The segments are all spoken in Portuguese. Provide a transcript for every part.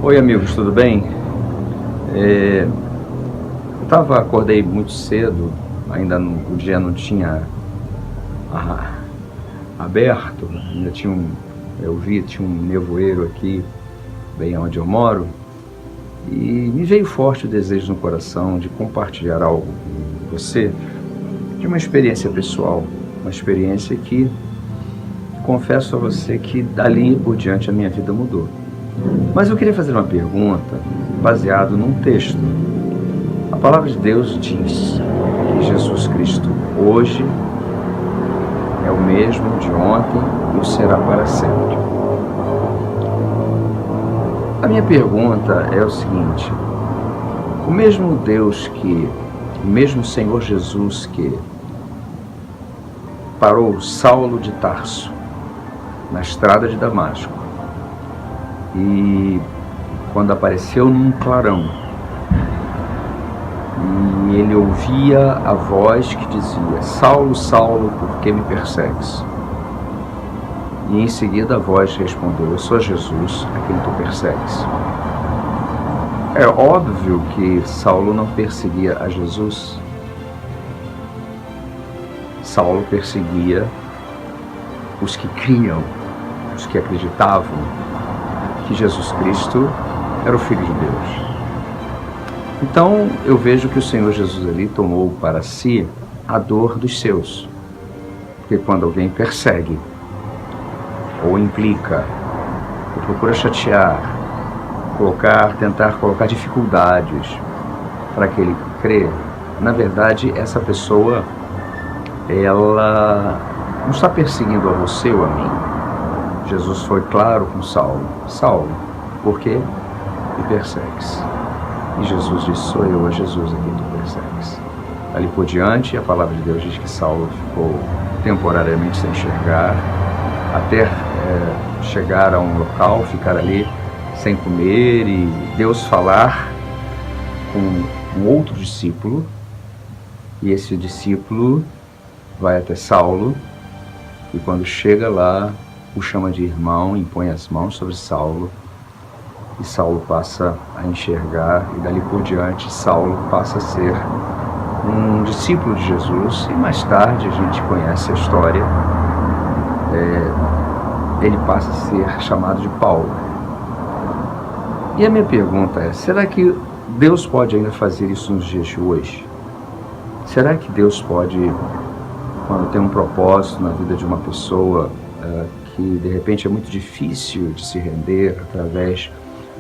Oi amigos, tudo bem? Acordei muito cedo, o dia não tinha aberto, tinha um nevoeiro aqui, bem onde eu moro, e me veio forte o desejo no coração de compartilhar algo com você, de uma experiência pessoal, uma experiência que confesso a você que dali por diante a minha vida mudou. Mas eu queria fazer uma pergunta baseado num texto. A palavra de Deus diz que Jesus Cristo hoje é o mesmo de ontem e o será para sempre. A minha pergunta é o seguinte: o mesmo o mesmo Senhor Jesus que parou Saulo de Tarso na estrada de Damasco, e quando apareceu num clarão, e ele ouvia a voz que dizia: Saulo, Saulo, por que me persegues? E em seguida a voz respondeu: eu sou Jesus, a quem tu persegues. É óbvio que Saulo não perseguia a Jesus. Saulo perseguia os que criam, os que acreditavam que Jesus Cristo era o Filho de Deus. Então eu vejo que o Senhor Jesus ali tomou para si a dor dos seus. Porque quando alguém persegue, ou implica, ou procura chatear, tentar colocar dificuldades para aquele que crê, na verdade essa pessoa, ela não está perseguindo a você ou a mim. Jesus foi claro com Saulo: Saulo, por que me persegues? E Jesus disse: sou eu, a Jesus, a quem tu persegues. Ali por diante, a palavra de Deus diz que Saulo ficou temporariamente sem enxergar, até chegar a um local, ficar ali sem comer, e Deus falar com um outro discípulo, e esse discípulo vai até Saulo, e quando chega lá, o chama de irmão, impõe as mãos sobre Saulo, e Saulo passa a enxergar, e dali por diante Saulo passa a ser um discípulo de Jesus, e mais tarde a gente conhece a história, ele passa a ser chamado de Paulo. E a minha pergunta é: será que Deus pode ainda fazer isso nos dias de hoje? Será que Deus pode, quando tem um propósito na vida de uma pessoa que de repente é muito difícil de se render através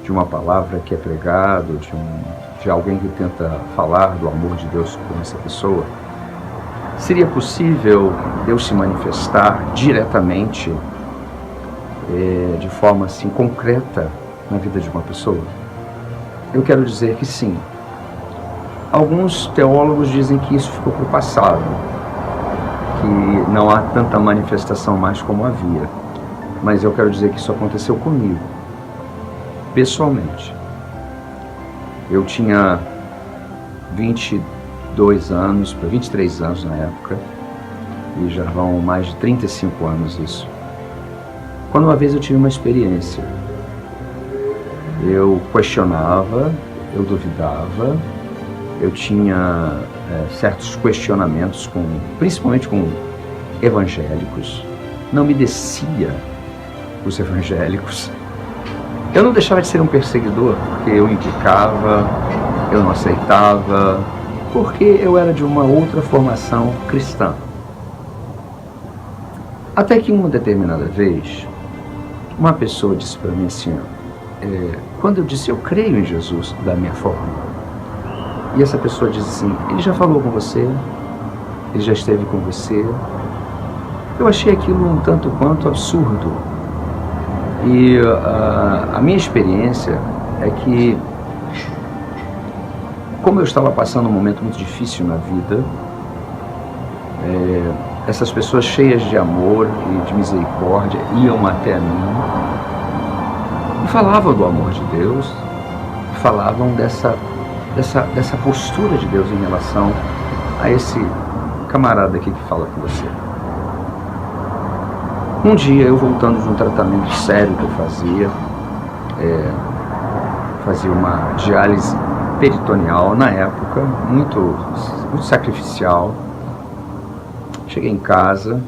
de uma palavra que é pregado, de alguém que tenta falar do amor de Deus por essa pessoa, seria possível Deus se manifestar diretamente, de forma assim concreta na vida de uma pessoa? Eu quero dizer que sim. Alguns teólogos dizem que isso ficou para o passado, que não há tanta manifestação mais como havia. Mas eu quero dizer que isso aconteceu comigo, pessoalmente. Eu tinha 22 anos, para 23 anos na época, e já vão mais de 35 anos isso. Quando uma vez eu tive uma experiência, eu questionava, eu duvidava, eu tinha certos questionamentos, principalmente com evangélicos. Não me descia os evangélicos. Eu não deixava de ser um perseguidor, porque eu implicava, eu não aceitava, porque eu era de uma outra formação cristã. Até que uma determinada vez, uma pessoa disse para mim assim, quando eu disse eu creio em Jesus da minha forma, e essa pessoa disse assim: ele já falou com você? Ele já esteve com você? Eu achei aquilo um tanto quanto absurdo. E a minha experiência é que, como eu estava passando um momento muito difícil na vida, essas pessoas cheias de amor e de misericórdia iam até mim e falavam do amor de Deus, falavam dessa postura de Deus em relação a esse camarada aqui que fala com você. Um dia, eu voltando de um tratamento sério que eu fazia, fazia uma diálise peritoneal na época, muito sacrificial. Cheguei em casa,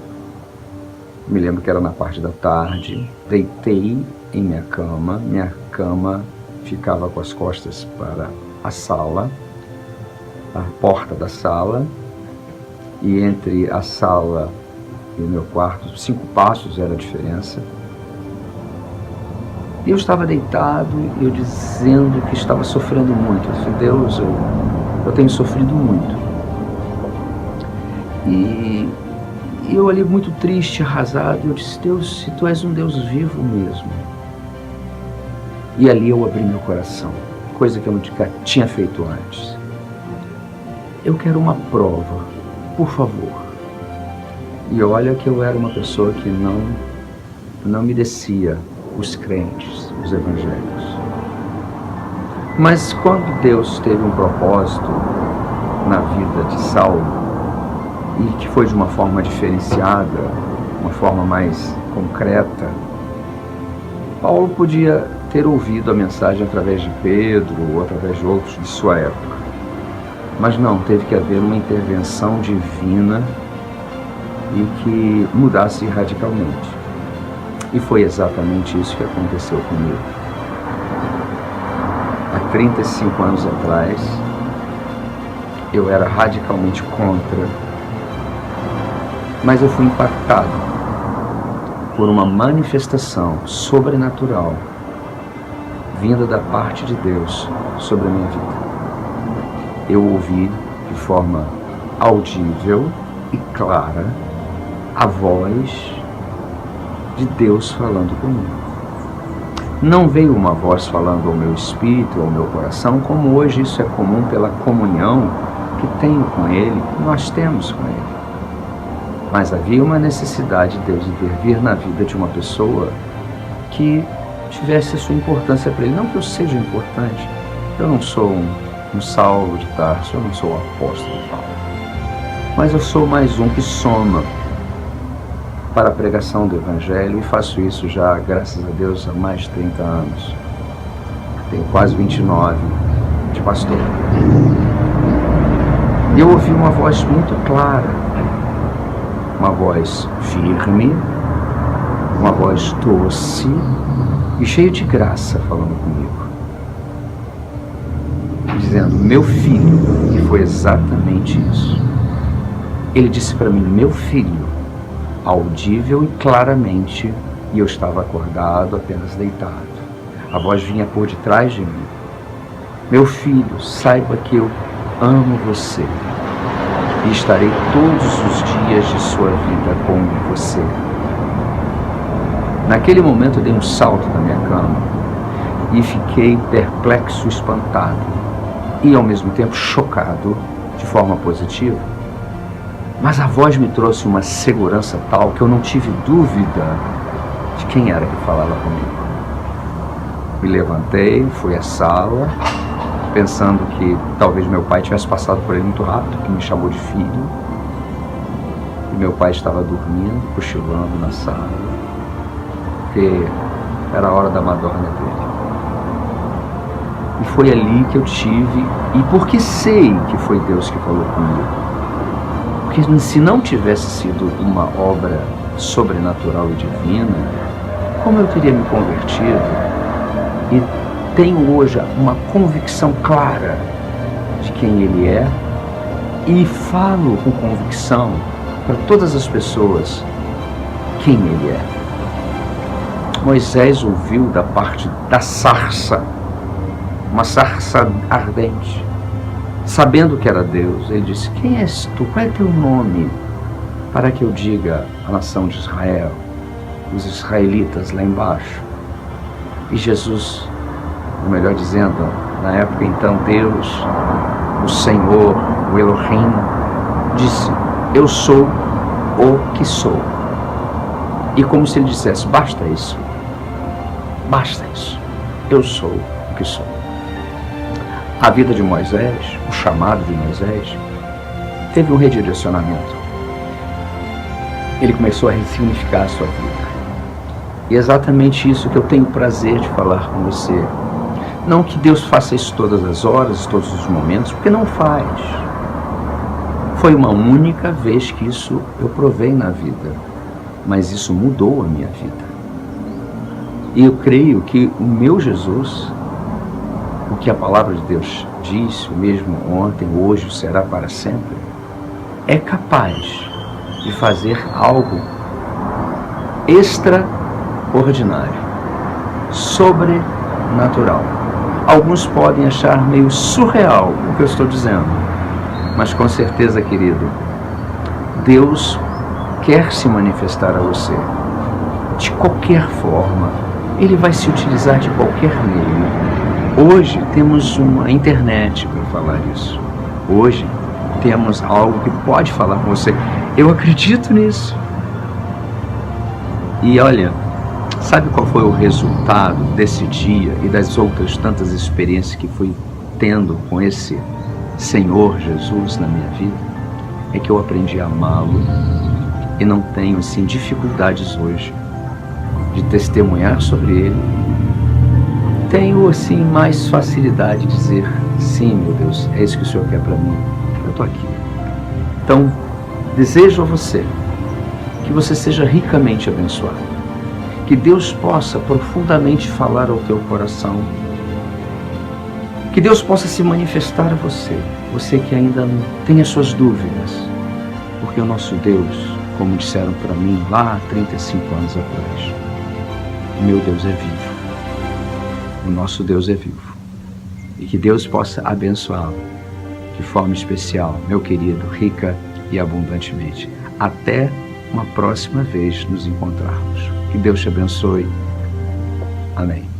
me lembro que era na parte da tarde, deitei em minha cama ficava com as costas para a sala, a porta da sala, e entre a sala e o meu quarto, 5 passos era a diferença. E eu estava deitado, eu dizendo que estava sofrendo muito. Eu disse, Deus, eu tenho sofrido muito. E eu ali muito triste, arrasado, eu disse, Deus, se Tu és um Deus vivo mesmo. E ali eu abri meu coração, coisa que eu nunca tinha feito antes. Eu quero uma prova, por favor. E olha que eu era uma pessoa que não me descia os crentes, os evangélicos. Mas quando Deus teve um propósito na vida de Saulo, e que foi de uma forma diferenciada, uma forma mais concreta, Paulo podia ter ouvido a mensagem através de Pedro ou através de outros de sua época. Mas não, teve que haver uma intervenção divina e que mudasse radicalmente. E foi exatamente isso que aconteceu comigo. Há 35 anos atrás, eu era radicalmente contra, mas eu fui impactado por uma manifestação sobrenatural vinda da parte de Deus sobre a minha vida. Eu ouvi de forma audível e clara a voz de Deus falando comigo. Não veio uma voz falando ao meu espírito, ao meu coração, como hoje isso é comum pela comunhão que tenho com Ele, que nós temos com Ele. Mas havia uma necessidade de Deus intervir na vida de uma pessoa que tivesse a sua importância para Ele. Não que eu seja importante, eu não sou um Saulo de Tarso, eu não sou o apóstolo Paulo, mas eu sou mais um que soma para a pregação do Evangelho, e faço isso já, graças a Deus, há mais de 30 anos. Tenho quase 29 de pastor. E eu ouvi uma voz muito clara, uma voz firme, uma voz doce e cheia de graça falando comigo, dizendo, meu filho, e foi exatamente isso. Ele disse para mim, meu filho, audível e claramente, e eu estava acordado, apenas deitado. A voz vinha por detrás de mim. Meu filho, saiba que eu amo você e estarei todos os dias de sua vida com você. Naquele momento eu dei um salto da minha cama e fiquei perplexo, espantado e ao mesmo tempo chocado de forma positiva. Mas a voz me trouxe uma segurança tal que eu não tive dúvida de quem era que falava comigo. Me levantei, fui à sala, pensando que talvez meu pai tivesse passado por ele muito rápido, que me chamou de filho. E meu pai estava dormindo, cochilando na sala, porque era a hora da madorna dele. E foi ali que eu tive, e porque sei que foi Deus que falou comigo. Porque se não tivesse sido uma obra sobrenatural e divina, como eu teria me convertido? E tenho hoje uma convicção clara de quem Ele é, e falo com convicção para todas as pessoas quem Ele é. Moisés ouviu da parte da sarça, uma sarça ardente, sabendo que era Deus. Ele disse, quem és tu? Qual é teu nome? Para que eu diga à nação de Israel, os israelitas lá embaixo. E Jesus, ou melhor dizendo, na época então, Deus, o Senhor, o Elohim, disse, eu sou o que sou. E como se ele dissesse, basta isso, eu sou o que sou. A vida de Moisés, o chamado de Moisés, teve um redirecionamento. Ele começou a ressignificar a sua vida. E é exatamente isso que eu tenho prazer de falar com você. Não que Deus faça isso todas as horas, todos os momentos, porque não faz. Foi uma única vez que isso eu provei na vida, mas isso mudou a minha vida. E eu creio que o meu Jesus, o que a palavra de Deus diz, o mesmo ontem, hoje, será para sempre, é capaz de fazer algo extraordinário, sobrenatural. Alguns podem achar meio surreal o que eu estou dizendo, mas com certeza, querido, Deus quer se manifestar a você de qualquer forma. Ele vai se utilizar de qualquer meio. Hoje temos uma internet para falar isso. Hoje temos algo que pode falar com você. Eu acredito nisso. E olha, sabe qual foi o resultado desse dia e das outras tantas experiências que fui tendo com esse Senhor Jesus na minha vida? É que eu aprendi a amá-lo e não tenho assim dificuldades hoje de testemunhar sobre ele. Tenho assim mais facilidade de dizer: sim, meu Deus, é isso que o Senhor quer para mim, eu estou aqui. Então, desejo a você que você seja ricamente abençoado, que Deus possa profundamente falar ao teu coração, que Deus possa se manifestar a você, você que ainda tem as suas dúvidas, porque o nosso Deus, como disseram para mim lá há 35 anos atrás, o meu Deus é vivo, o nosso Deus é vivo, e que Deus possa abençoá-lo de forma especial, meu querido, rica e abundantemente. Até uma próxima vez nos encontrarmos. Que Deus te abençoe. Amém.